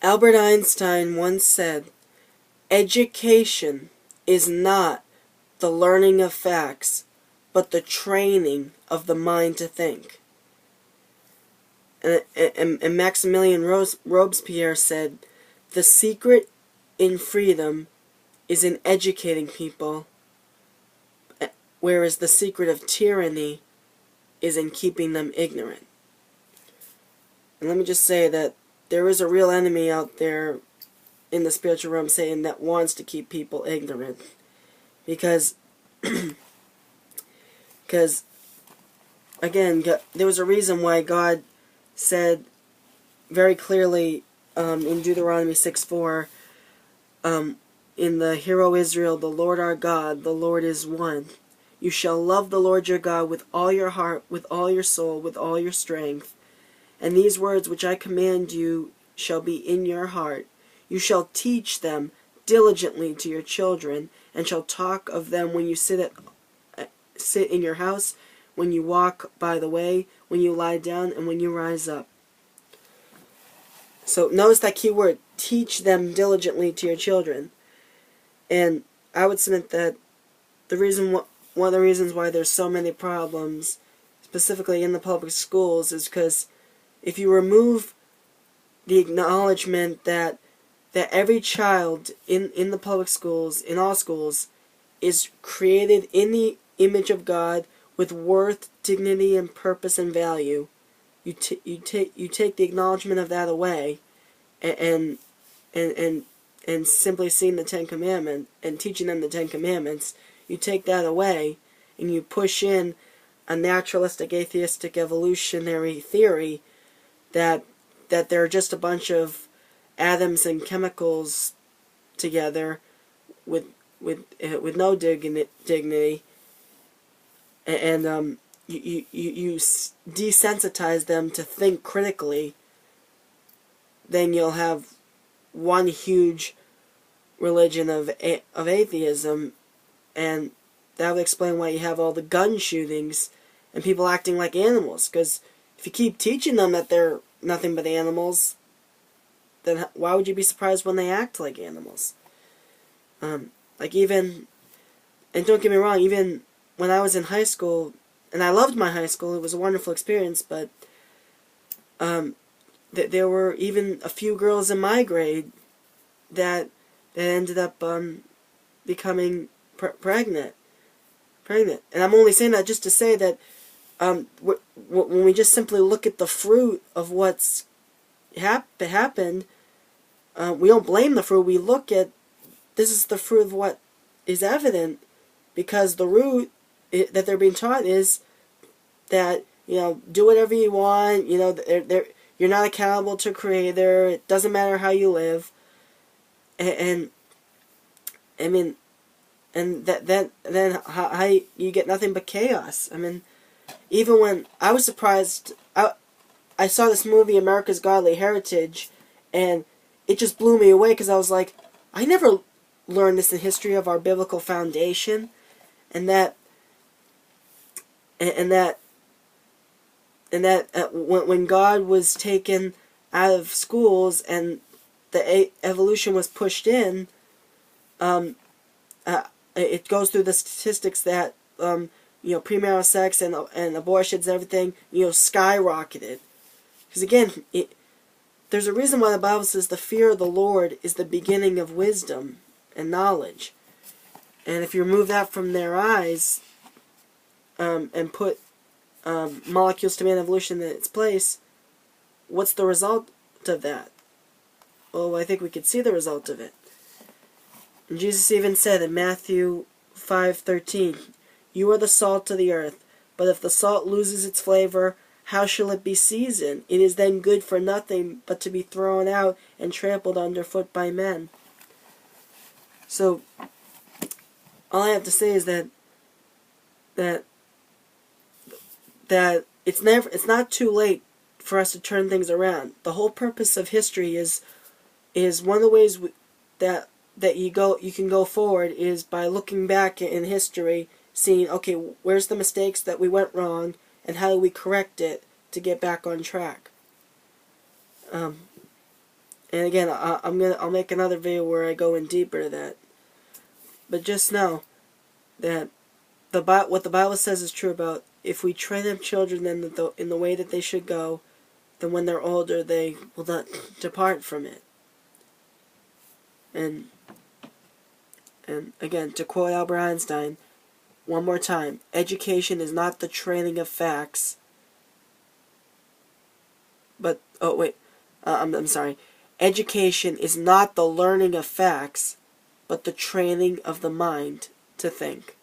Albert Einstein once said, "Education is not the learning of facts, but the training of the mind to think." And Maximilian Robespierre said, "The secret in freedom is in educating people, whereas the secret of tyranny is in keeping them ignorant." And let me just say that there is a real enemy out there in the spiritual realm, Satan, that wants to keep people ignorant. Because, again, there was a reason why God said very clearly in Deuteronomy 6:4, in the Hear, O Israel, the Lord our God, the Lord is one. You shall love the Lord your God with all your heart, with all your soul, with all your strength. And these words which I command you shall be in your heart. You shall teach them diligently to your children, and shall talk of them when you sit in your house, when you walk by the way, when you lie down, and when you rise up. So notice that key word, teach them diligently to your children. And I would submit that one of the reasons why there's so many problems, specifically in the public schools, is because if you remove the acknowledgement that every child in the public schools, in all schools, is created in the image of God with worth, dignity, and purpose and value, you take the acknowledgement of that away, and simply seeing the Ten Commandments and teaching them the Ten Commandments, you take that away, and you push in a naturalistic, atheistic, evolutionary theory that they're just a bunch of atoms and chemicals together with no dignity, and you desensitize them to think critically, then you'll have one huge religion of atheism, and that would explain why you have all the gun shootings and people acting like animals. Because if you keep teaching them that they're nothing but animals, then why would you be surprised when they act like animals? Like even, and don't get me wrong, even when I was in high school, and I loved my high school, it was a wonderful experience, but there were even a few girls in my grade that ended up becoming pregnant. And I'm only saying that just to say that when we just simply look at the fruit of what's happened, we don't blame the fruit. We look at, this is the fruit of what is evident, because the root that they're being taught is that, do whatever you want, you're not accountable to Creator, it doesn't matter how you live, and I mean, and then how you get nothing but chaos. I mean, even when I was surprised, I saw this movie, America's Godly Heritage, and it just blew me away, because I was like, I never learned this in history of our biblical foundation, and that when God was taken out of schools and the evolution was pushed in, it goes through the statistics that premarital sex and abortions and everything skyrocketed. Because again, there's a reason why the Bible says the fear of the Lord is the beginning of wisdom and knowledge. And if you remove that from their eyes, and put molecules to man evolution in its place, what's the result of that? Well, I think we could see the result of it. And Jesus even said in Matthew 5:13, "You are the salt of the earth, but if the salt loses its flavor, how shall it be seasoned? It is then good for nothing but to be thrown out and trampled underfoot by men." So, all I have to say is that it's not too late for us to turn things around. The whole purpose of history is one of the ways that you can go forward is by looking back in history, seeing, okay, where's the mistakes that we went wrong, and how do we correct it to get back on track. And again, I'll make another video where I go in deeper to that. But just know that what the Bible says is true about if we train up children in the way that they should go, then when they're older they will not depart from it. And again, to quote Albert Einstein, one more time, education is not the training of facts, but, I'm sorry. Education is not the learning of facts, but the training of the mind to think.